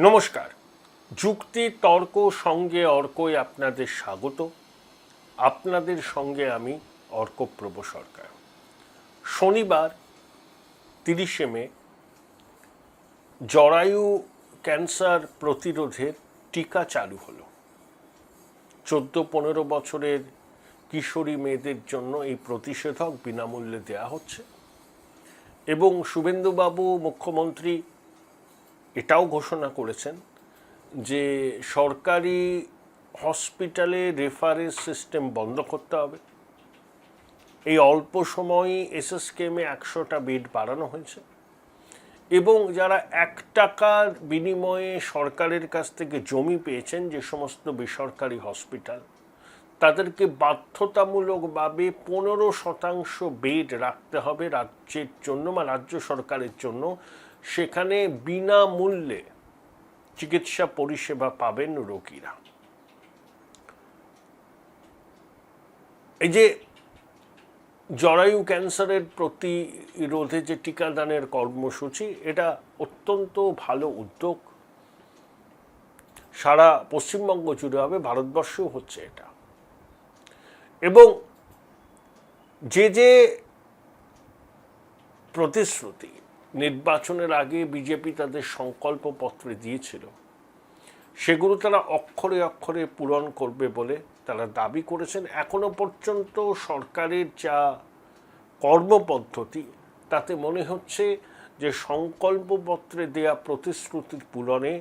নমস্কার। যুক্তি তর্ক সঙ্গে অর্কই আপনাদের স্বাগত। আপনাদের সঙ্গে আমি অর্কপ্রভ সরকার। শনিবার 30শে মে জরায়ু ক্যান্সার প্রতিরোধের টিকা চালু হলো। 14-15 বছরের কিশোরী মেয়েদের জন্য এই প্রতিষেধক বিনামূল্যে দেয়া হচ্ছে এবং শুভেন্দুবাবু মুখ্যমন্ত্রী এটাও ঘোষণা করেছেন যে সরকারি হসপিটালে রেফারেন্স সিস্টেম বন্ধ করতে হবে। এই অল্প সময়ই এসএসকেএমে 100টা বেড বাড়ানো হয়েছে এবং যারা 1 টাকার বিনিময়ে সরকারের কাছ থেকে জমি পেয়েছেন, যে সমস্ত বেসরকারি হসপিটাল, তাদেরকে বাধ্যতামূলকভাবে 15% বেড রাখতে হবে রাজ্যের জন্য বা রাজ্য সরকারের জন্য। সেখানে বিনামূল্যে চিকিৎসা পরিষেবা পাবেন রোগীরা। এই যে জরায়ু ক্যান্সারের প্রতিরোধে যে টিকাদানের কর্মসূচি, এটা অত্যন্ত ভালো উদ্যোগ। সারা পশ্চিমবঙ্গ জুড়ে হবে, ভারতবর্ষেও হচ্ছে এটা। এবং যে প্রতিশ্রুতি নির্বাচনের আগে বিজেপি তাদের সংকল্পপত্রে দিয়েছিল, সেগুলো তারা অক্ষরে অক্ষরে পূরণ করবে বলে তারা দাবি করেছেন। এখনো পর্যন্ত সরকারের যা কর্মপদ্ধতি, তাতে মনে হচ্ছে যে সংকল্পপত্রে দেয়া প্রতিশ্রুতির পূরণে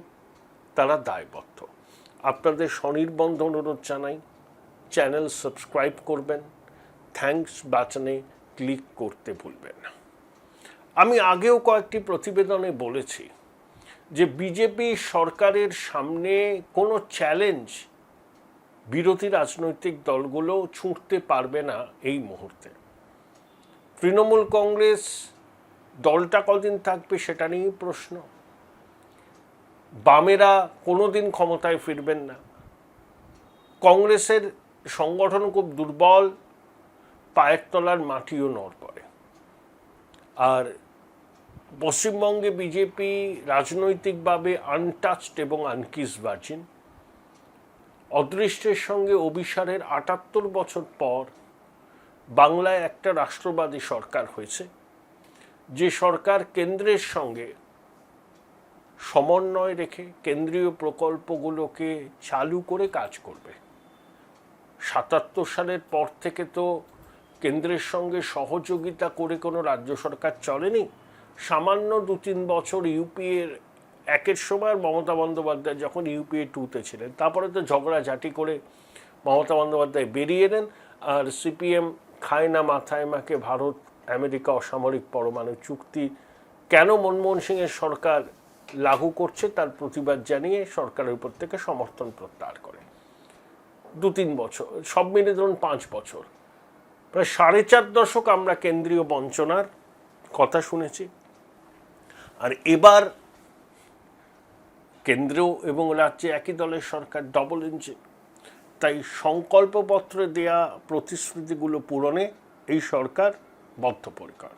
তারা দায়বদ্ধ। আপনাদের স্বনির্বন্ধ অনুরোধ জানাই, চ্যানেল সাবস্ক্রাইব করবেন, থ্যাঙ্কস বাটনে ক্লিক করতে ভুলবেন না। আমি আগেও কয়েকটি প্রতিবেদনে বলেছি যে বিজেপি সরকারের সামনে কোনো চ্যালেঞ্জ বিরোধী রাজনৈতিক দলগুলো ছুঁড়তে পারবে না এই মুহূর্তে। তৃণমূল কংগ্রেস দলটা কদিন থাকবে সেটা নিয়েই প্রশ্ন। বামেরা কোনোদিন ক্ষমতায় ফিরবেন না। কংগ্রেসের সংগঠন খুব দুর্বল, পায়ের তলার মাটিও নড়বড়ে। আর পশ্চিমবঙ্গে বিজেপি রাজনৈতিকভাবে আনটাচড এবং আনকিস ভার্জিন। অদৃষ্টের সঙ্গে অভিসারের 78 বছর পর বাংলায় একটা রাষ্ট্রবাদী সরকার হয়েছে, যে সরকার কেন্দ্রের সঙ্গে সমন্বয় রেখে কেন্দ্রীয় প্রকল্পগুলোকে চালু করে কাজ করবে। 77 সালের পর থেকে তো কেন্দ্রের সঙ্গে সহযোগিতা করে কোনো রাজ্য সরকার চলেনি। সামান্য 2-3 বছর ইউপিএর 1-এর সময় মমতা বন্দ্যোপাধ্যায় যখন ইউপিএ 2-তে ছিলেন, তারপরে তো ঝগড়াঝাটি করে মমতা বন্দ্যোপাধ্যায় বেরিয়ে নেন। আর সিপিএম খায় না মাথায় মাকে ভারত আমেরিকা অসামরিক পরমাণু চুক্তি কেন মনমোহন সিংয়ের সরকার লাগু করছে তার প্রতিবাদ জানিয়ে সরকারের উপর থেকে সমর্থন প্রত্যাহার করে। 2-3 বছর, সব মিলে ধরুন 5 বছর, প্রায় 4.5 দশক আমরা কেন্দ্রীয় বঞ্চনার কথা শুনেছি। আর এবার কেন্দ্র এবং রাজ্যে একই দলের সরকার, ডবল ইঞ্জিন। তাই সংকল্পপত্রে দেয়া প্রতিশ্রুতিগুলো পূরণে এই সরকার বদ্ধপরিকর।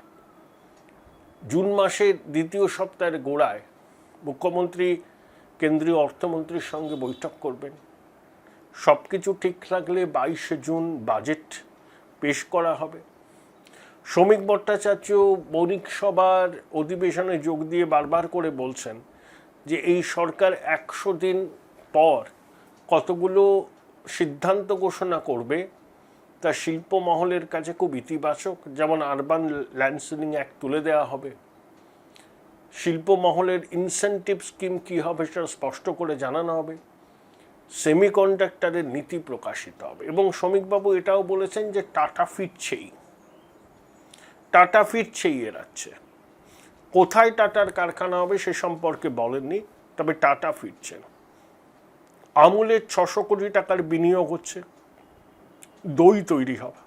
জুন মাসের দ্বিতীয় সপ্তাহের গোড়ায় মুখ্যমন্ত্রী কেন্দ্রীয় অর্থমন্ত্রীর সঙ্গে বৈঠক করবেন। সব কিছু ঠিক থাকলে 22শে জুন বাজেট পেশ করা হবে। শ্রমিক ভট্টাচার্য বণিক সভার অধিবেশনে যোগ দিয়ে বারবার করে বলছেন যে এই সরকার 100 দিন পর কতগুলো সিদ্ধান্ত ঘোষণা করবে তা শিল্প মহলের কাছে খুব ইতিবাচক। যেমন আরবান ল্যান্ডসেলিং অ্যাক্ট তুলে দেওয়া হবে, শিল্প মহলের ইনসেন্টিভ স্কিম কী হবে সেটা স্পষ্ট করে জানানো হবে, সেমিকন্ডাক্টরের নীতি প্রকাশিত হবে। এবং শ্রমিকবাবু এটাও বলেছেন যে টাটা ফিরছেই এরাচ্ছে। কোথায় টাটার কারখানা হবে সে সম্পর্কে বলেননি, তবে টাটা ফিরছেন। আমুলের 600 কোটি টাকার বিনিয়োগ হচ্ছে, দই তৈরি হবে।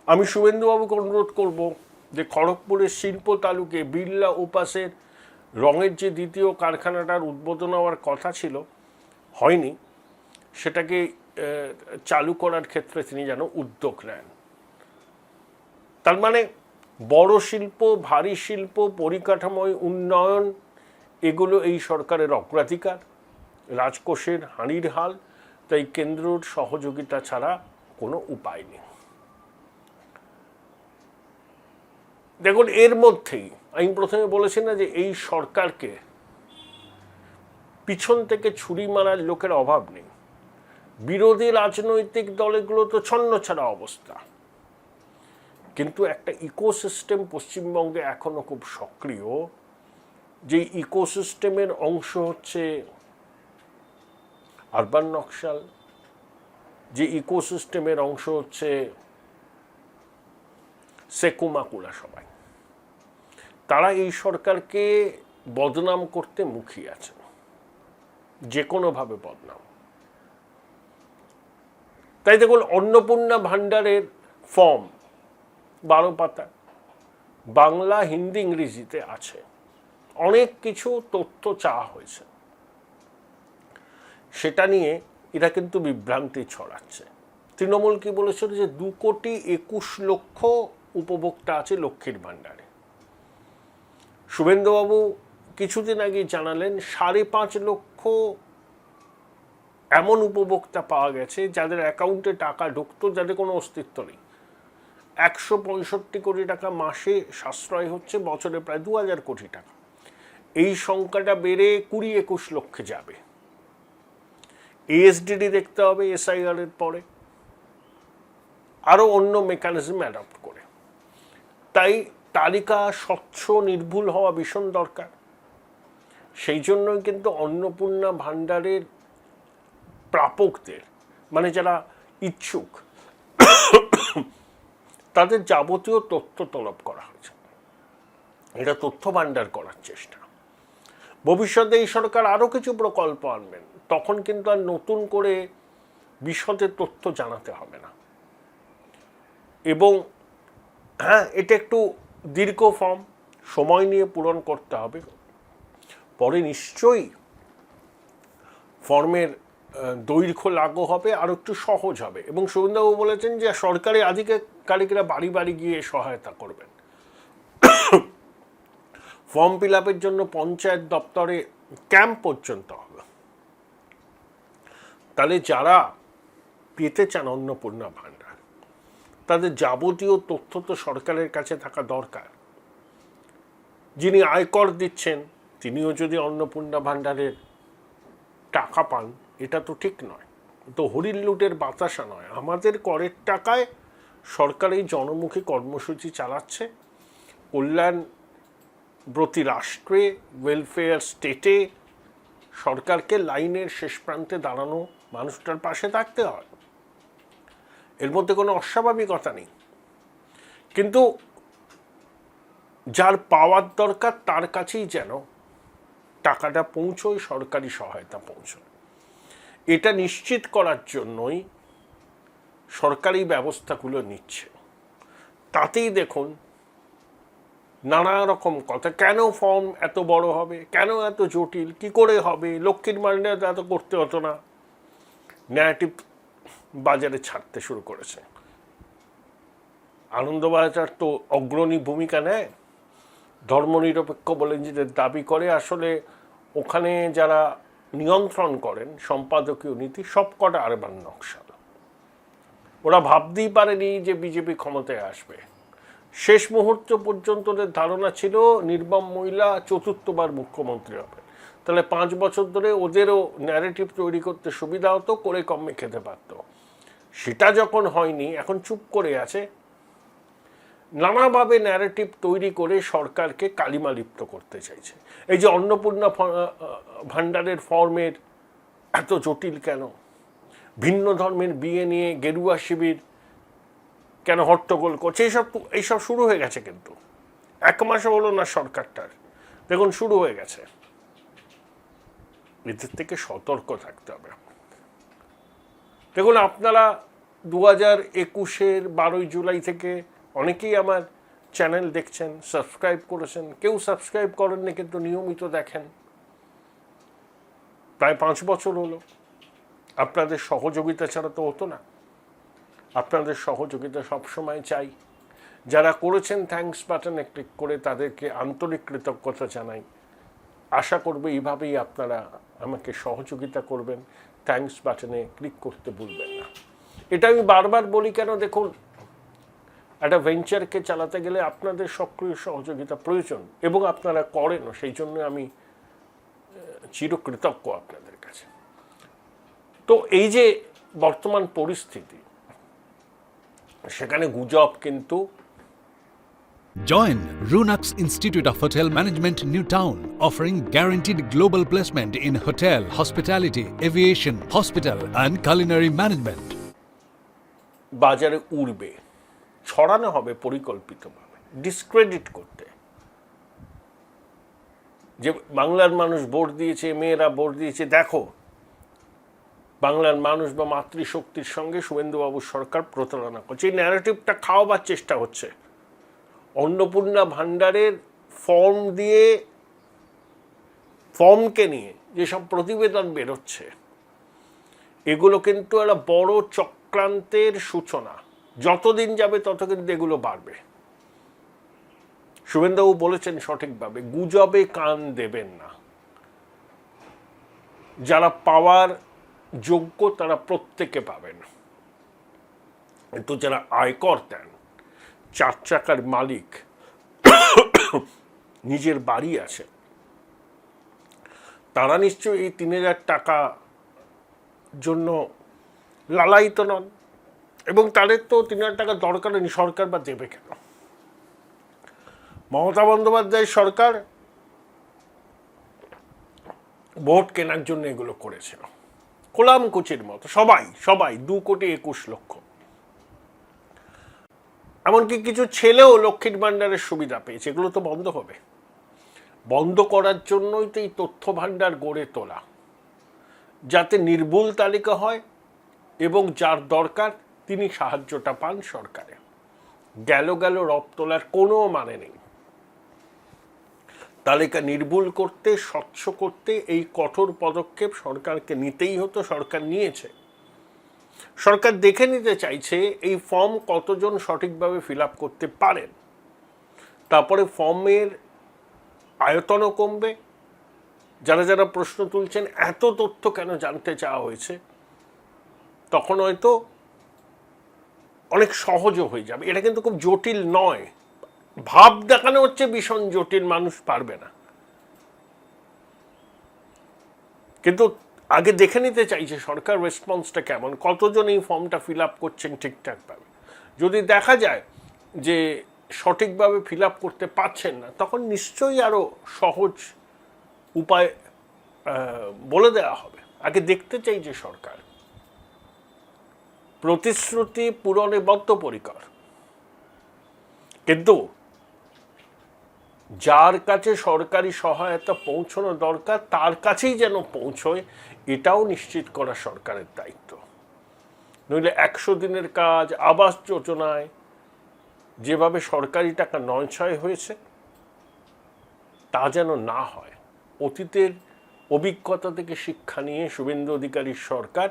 আমি শুভেন্দুবাবুকে অনুরোধ করব যে খড়গপুরের শিল্প তালুকে বিড়লা উপাসের রঙের যে দ্বিতীয় কারখানাটার উদ্বোধন হওয়ার কথা ছিল, হয়নি, সেটাকে চালু করার ক্ষেত্রে তিনি যেন উদ্যোগ নেন। তার মানে বড় শিল্প, ভারী শিল্প, পরিকাঠামো উন্নয়ন, এগুলো এই সরকারের অগ্রাধিকার, রাজকোষের হাঁড়ির হাল, তাই কেন্দ্রের সহযোগিতা ছাড়া কোনো উপায় নেই। দেখুন, এর মধ্যেই আমি প্রথমে বলেছি না যে এই সরকারকে পিছন থেকে ছুরি মারার লোকের অভাব নেই। বিরোধী রাজনৈতিক দলগুলো তো ছন্নছাড়া অবস্থা, কিন্তু একটা ইকোসিস্টেম পশ্চিমবঙ্গে এখনো খুব সক্রিয়। যে ইকোসিস্টেমের অংশ হচ্ছে আরবান নকশাল, যে ইকোসিস্টেমের অংশ হচ্ছে সেকুমাকুলা, সবাই তারা এই সরকারকে বদনাম করতে মুখিয়ে আছে, যে কোনোভাবে বদনাম। তাই দেখুন, অন্নপূর্ণা ভাণ্ডারের ফর্ম 12 পাতা, বাংলা, হিন্দি, ইংরেজিতে আছে। অনেক কিছু তথ্য চাওয়া হয়েছে, সেটা নিয়ে এরা কিন্তু বিভ্রান্তি ছড়াচ্ছে। তৃণমূল কি বলেছিল যে 2,21,00,000 উপভোক্তা আছে লক্ষ্মীর ভাণ্ডারে। শুভেন্দুবাবু কিছুদিন আগে জানালেন 5.5 লক্ষ এমন উপভোক্তা পাওয়া গেছে যাদের অ্যাকাউন্টে টাকা ঢুকতো, যাদের কোনো অস্তিত্ব নেই। 165 কোটি টাকা মাসে সাশ্রয় হচ্ছে, বছরে প্রায় 2,000 কোটি টাকা। এই সংখ্যাটা বেড়ে 20-21 লক্ষে যাবে। এএসডিডি দেখতে হবে এসআইআর এর পরে, আরও অন্য মেকানিজম অ্যাডপ্ট করে। তাই তালিকা স্বচ্ছ নির্ভুল হওয়া ভীষণ দরকার। সেই জন্যই কিন্তু অন্নপূর্ণা ভাণ্ডারের প্রাপকদের, মানে যারা ইচ্ছুক, তাদের যাবতীয় তথ্য তলব করা হয়েছে। এটা তথ্য ভাণ্ডার করার চেষ্টা। ভবিষ্যতে এই সরকার আরও কিছু প্রকল্প আনবেন, তখন কিন্তু আর নতুন করে বিশদে তথ্য জানাতে হবে না। এবং হ্যাঁ, এটা একটু দীর্ঘ ফর্ম, সময় নিয়ে পূরণ করতে হবে। পরে নিশ্চয়ই ফর্মের দৈর্ঘ্য লাগু হবে, আর একটু সহজ হবে। এবং শুভেন্দুবাবু বলেছেন যে সরকারি আধিকারিকরা বাড়ি বাড়ি গিয়ে সহায়তা করবেন। ফর্ম ফিল আপের জন্য পঞ্চায়েত দপ্তরে ক্যাম্প পর্যন্ত হবে। তাহলে যারা পেতে চান অন্নপূর্ণা ভাণ্ডার, তাদের যাবতীয় তথ্য তো সরকারের কাছে থাকা দরকার। যিনি আয়কর দিচ্ছেন তিনিও যদি অন্নপূর্ণা ভাণ্ডারের টাকা পান, এটা তো ঠিক নয়। তো হরিণ লুটের বাতাসা নয়। আমাদের করের টাকায় সরকার এই জনমুখী কর্মসূচি চালাচ্ছে। কল্যাণ প্রতি রাষ্ট্রে, ওয়েলফেয়ার স্টেটে সরকারকে লাইনের শেষ প্রান্তে দাঁড়ানো মানুষটার পাশে থাকতে হয়। এর মধ্যে কোনো অস্বাভাবিকতা নেই, কিন্তু যার পাওয়ার দরকার তার কাছেই যেন টাকাটা পৌঁছয়, সরকারি সহায়তা পৌঁছয়। এটা নিশ্চিত করার জন্যই সরকারি ব্যবস্থাগুলো নিচ্ছে। তাতেই দেখুন নানা রকম কথা, কেন ফর্ম এত বড় হবে, কেন এত জটিল, কি করে হবে, লক্ষ্মীর ভাণ্ডার এত করতে হতো না, ন্যারেটিভ বাজারে ছাড়তে শুরু করেছে। আনন্দবাজার তো অগ্রণী ভূমিকা নেয়, ধর্মনিরপেক্ষ বলে নিজেদের দাবি করে। আসলে ওখানে যারা নিয়ন্ত্রণ করেন সম্পাদকীয় নীতি, সবকটা আরবান নকশাল। ওরা ভাবতেই পারেনি যে বিজেপি ক্ষমতায় আসবে। শেষ মুহূর্ত পর্যন্ত ওদের ধারণা ছিল নির্বাম মহিলা 4বার মুখ্যমন্ত্রী হবে। তাহলে 5 বছর ধরে ওদেরও ন্যারেটিভ তৈরি করতে সুবিধা হতো, করে কমে খেতে পারত। সেটা যখন হয়নি, এখন চুপ করে আছে। নানাভাবে ন্যারেটিভ তৈরি করে সরকারকে কালিমা লিপ্ত করতে চাইছে। এই যে অন্নপূর্ণা ভাণ্ডারের ফর্মের এত জটিল কেন, ভিন্ন ধর্মের বিয়ে নিয়ে গেরুয়া শিবির কেন হট্টগোল করছে, এইসব শুরু হয়ে গেছে। কিন্তু 1 মাসও হলো না সরকারটার, দেখুন শুরু হয়ে গেছে। এদের থেকে সতর্ক থাকতে হবে। দেখুন, আপনারা 2021-এর 12ই জুলাই থেকে অনেকেই আমার চ্যানেল দেখছেন, সাবস্ক্রাইব করেছেন। কেউ সাবস্ক্রাইব করেননি কিন্তু নিয়মিত দেখেন। প্রায় 5 বছর হলো। আপনাদের সহযোগিতা ছাড়া তো হতো না। আপনাদের সহযোগিতা সবসময় চাই। যারা করেছেন থ্যাঙ্কস বাটনে ক্লিক করে তাদেরকে আন্তরিক কৃতজ্ঞতা জানাই। আশা করব এইভাবেই আপনারা আমাকে সহযোগিতা করবেন। থ্যাঙ্কস বাটনে ক্লিক করতে ভুলবেন না। এটা আমি বারবার বলি কেন, দেখুন একটা ভেঞ্চারকে চালাতে গেলে আপনাদের সক্রিয় সহযোগিতা প্রয়োজন এবং আপনারা করেনও, সেই জন্য আমি চিরকৃতজ্ঞ আপনাদের কাছে। তো এই যে বর্তমান পরিস্থিতি, সেখানে গুজব কিন্তু Join Runux Institute of Hotel Management, New Town, offering guaranteed global placement in hotel, hospitality, aviation, hospital and culinary management. বাজারে উড়বে, ছড়ানো হবে পরিকল্পিতভাবে ডিসক্রেডিট করতে, যে বাংলার মানুষ ভোট দিয়েছে, মেয়েরা ভোট দিয়েছে, দেখো বাংলার মানুষ বা মাতৃশক্তির সঙ্গে শুভেন্দুবাবুর সরকার প্রতারণা করছে। এই ন্যারেটিভটা খাওয়াবার চেষ্টা হচ্ছে। অন্নপূর্ণা ভাণ্ডারের ফর্মকে নিয়ে যেসব প্রতিবেদন বেরোচ্ছে, এগুলো কিন্তু একটা বড় চক্রান্তের সূচনা। যতদিন যাবে তত কিন্তু এগুলো বাড়বে। শুভেন্দুবাবু বলেছেন সঠিকভাবে, গুজবে কান দেবেন না। যারা পাওয়ার যোগ্য তারা প্রত্যেকে পাবেন, কিন্তু যারা আয়কর দেন, 4 চাকার মালিক, নিজের বাড়ি আছে, তারা নিশ্চয়ই এই 3000 টাকা জন্য লালায়িত নন, এবং তাদের তো 3000 টাকা দরকার নেই, সরকার বা দেবে কেন? মমতা বন্দ্যোপাধ্যায়ের সরকার ভোট কেনার জন্য এগুলো করেছিল, কোলামকুচির মতো। সবাই 2,21,00,000। এমনকি কিছু ছেলেও লক্ষ্মীর ভাণ্ডারের সুবিধা পেয়েছে। এগুলো তো বন্ধ হবে। বন্ধ করার জন্যই তো এই তথ্য ভাণ্ডার গড়ে তোলা, যাতে নির্ভুল তালিকা হয় এবং যার দরকার তিনি সাহায্যটা পান সরকারে। গেল রব তোলার কোনো মানে নেই। তালিকা নির্ভুল করতে, স্বচ্ছ করতে এই কঠোর পদক্ষেপ সরকারকে নিতেই হতো, সরকার নিয়েছে। সরকার দেখে নিতে চাইছে এই ফর্ম কতজন সঠিকভাবে ফিল আপ করতে পারেন। তারপরে ফর্মের আয়তনও কমবে। যারা প্রশ্ন তুলছেন এত তথ্য কেন জানতে চাওয়া হয়েছে, তখন হয়তো অনেক সহজও হয়ে যাবে। এটা কিন্তু খুব জটিল নয়। ভাব দেখানো হচ্ছে ভীষণ জটিল, মানুষ পারবে না, কিন্তু আগে দেখে নিতে চাইছে সরকার রেসপন্সটা কেমন, কতজন এই ফর্মটা ফিল আপ করছেন ঠিকঠাকভাবে। যদি দেখা যায় যে সঠিকভাবে ফিল আপ করতে পারছেন না, তখন নিশ্চয়ই আরও সহজ উপায় বলে দেওয়া হবে। আগে দেখতে চাই যে সরকার প্রতিশ্রুতি পূরণে বদ্ধপরিকর, কিন্তু যার কাছে সরকারি সহায়তা পৌঁছানো দরকার তার কাছেই যেন পৌঁছয়, এটাও নিশ্চিত করা সরকারের দায়িত্ব। নইলে 100 দিনের কাজ, আবাস যোজনায় যেভাবে সরকারি টাকা নয়ছয় হয়েছে, তা যেন না হয়। অতীতের অভিজ্ঞতা থেকে শিক্ষা নিয়ে শুভেন্দু অধিকারীর সরকার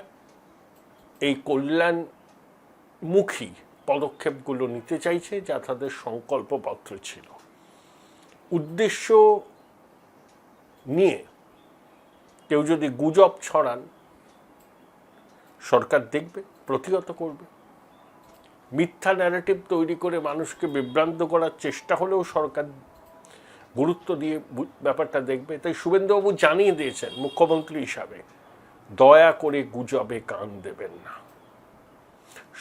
এই কল্যাণমুখী পদক্ষেপগুলো নিতে চাইছে, যা তাদের সংকল্পপত্র ছিল। উদ্দেশ্য নিয়ে কেউ যদি গুজব ছড়ান, সরকার দেখবে, প্রতিহত করবে। মিথ্যা ন্যারেটিভ তৈরি করে মানুষকে বিভ্রান্ত করার চেষ্টা হলেও সরকার গুরুত্ব দিয়ে ব্যাপারটা দেখবে। তাই শুভেন্দুবাবু জানিয়ে দিয়েছেন মুখ্যমন্ত্রী হিসাবে, দয়া করে গুজবে কান দেবেন না।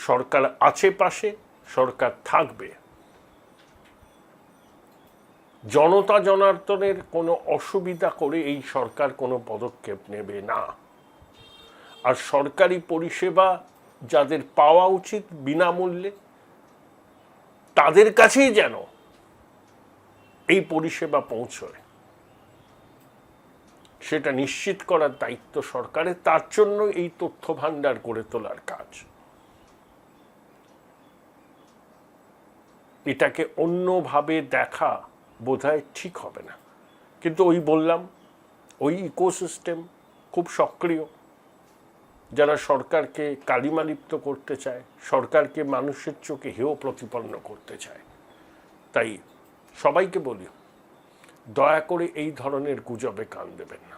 সরকার আছে পাশে, সরকার থাকবে। জনতা জনার্দনের কোনো অসুবিধা করে এই সরকার কোনো পদক্ষেপ নেবে না। আর সরকারি পরিষেবা যাদের পাওয়া উচিত বিনামূল্যে, তাদের কাছেই যেন এই পরিষেবা পৌঁছয়, সেটা নিশ্চিত করার দায়িত্ব সরকারের। তার জন্য এই তথ্য ভাণ্ডার গড়ে তোলার কাজ। এটাকে অন্যভাবে দেখা বোধহয় ঠিক হবে না, কিন্তু বললাম, ওই ইকোসিস্টেম খুব সক্রিয়, যারা সরকারকে কালিমালিপ্ত করতে চায়, সরকারকে মানুষের চোখে হেয় প্রতিপন্ন করতে চায়। তাই সবাইকে বলি, দয়া করে এই ধরনের গুজবে কান দেবেন না।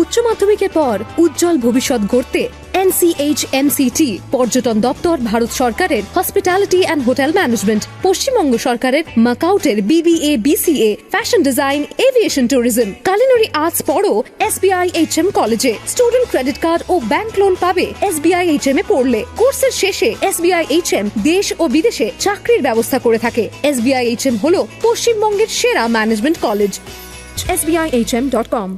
উচ্চ মাধ্যমিকের পর উজ্জ্বল ভবিষ্যৎ গড়তে NCHMCT পর্যটন দপ্তর, ভারত সরকারের hospitality and hotel management, Paschimbanga সরকারের মাকাউটের BBA BCA, fashion design, aviation tourism, culinary arts পড়ো SBI HM কলেজে। স্টুডেন্ট ক্রেডিট কার্ড ও ব্যাংক লোন পাবে SBI HM এ পড়লে। কোর্সের শেষে SBI HM দেশ ও বিদেশে চাকরির ব্যবস্থা করে থাকে। SBI HM হলো পশ্চিমবঙ্গের সেরা ম্যানেজমেন্ট কলেজ। SBIHM.com।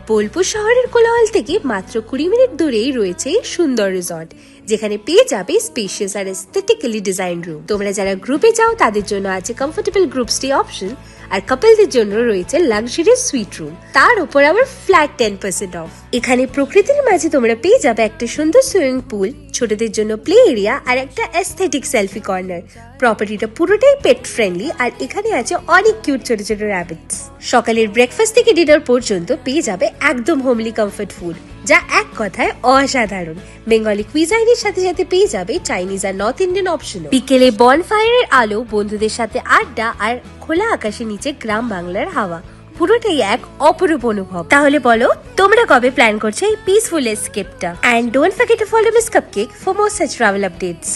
বোলপুর শহরের কোলাহল থেকে মাত্র 20 মিনিট দূরেই রয়েছে সুন্দর রিসর্ট, যেখানে পেয়ে যাবে স্পেশিয়াস আর এস্থেটিক্যালি ডিজাইন রুম। তোমরা যারা গ্রুপে যাও তাদের জন্য আছে কমফোর্টেবল গ্রুপ স্টে অপশন, আর কাপলদের জন্য রয়েছে লাক্সারিয়াস সুইট রুম, তার উপর আবার ফ্ল্যাট 10% অফ। এখানে প্রকৃতির মাঝে তোমরা পেয়ে যাবে একটা সুন্দর সুইমিং পুল, ছোটদের জন্য প্লে এরিয়া আর একটা এস্থেটিক সেলফি কর্নার। প্রপার্টিটা পুরোটাই পেট ফ্রেন্ডলি, আর এখানে আছে অনেক কিউট ছোট ছোট র্যাবিটস। সকালের ব্রেকফাস্ট থেকে ডিনার পর্যন্ত পেয়ে যাবে একদম হোমলি কমফর্ট ফুড, যা এক কথায় অসাধারণ। বেঙ্গলি কুইজাইনের সাথে সাথে পেয়ে যাবে চাইনিজ আর নর্থ ইন্ডিয়ান অপশন। বিকেলে বনফায়ারের আলো, বন্ধুদের সাথে আড্ডা আর খোলা আকাশের নিচে গ্রাম বাংলার হাওয়া, পুরোটাই এক অপরূপ অনুভব। তাহলে বলো তোমরা কবে প্ল্যান করছো এই পিসফুল এসকেপটা? And don't forget to follow Miss Cupcake for more such travel updates.